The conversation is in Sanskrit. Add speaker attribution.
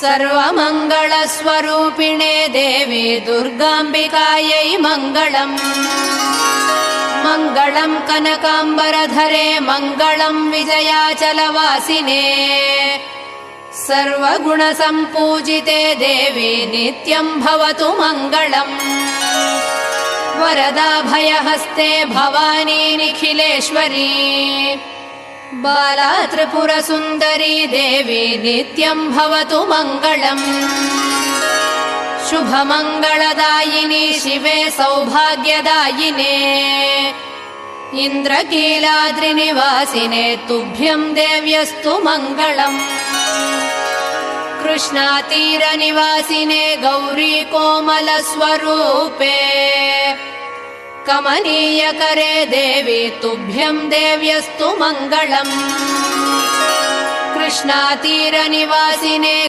Speaker 1: सर्वमङ्गलस्वरूपिणे देवी दुर्गाम्बिकायै मङ्गलम्। मङ्गलम् कनकाम्बरधरे मङ्गलम् विजयाचलवासिने सर्वगुणसम्पूजिते देवी नित्यम् भवतु मङ्गलम्। वरदाभयहस्ते भवानी निखिलेश्वरी बाला त्रिपुरसुन्दरी देवी नित्यम् भवतु मङ्गलम्। शुभमङ्गलदायिनी शिवे सौभाग्यदायिने इन्द्रकीलाद्रिनिवासिने तुभ्यम् देव्यस्तु मङ्गलम्। कृष्णातीरनिवासिने गौरी कोमलस्वरूपे कमनीयकरे देवी तुभ्यम् देव्यस्तु मङ्गलम्। कृष्णातीरनिवासिने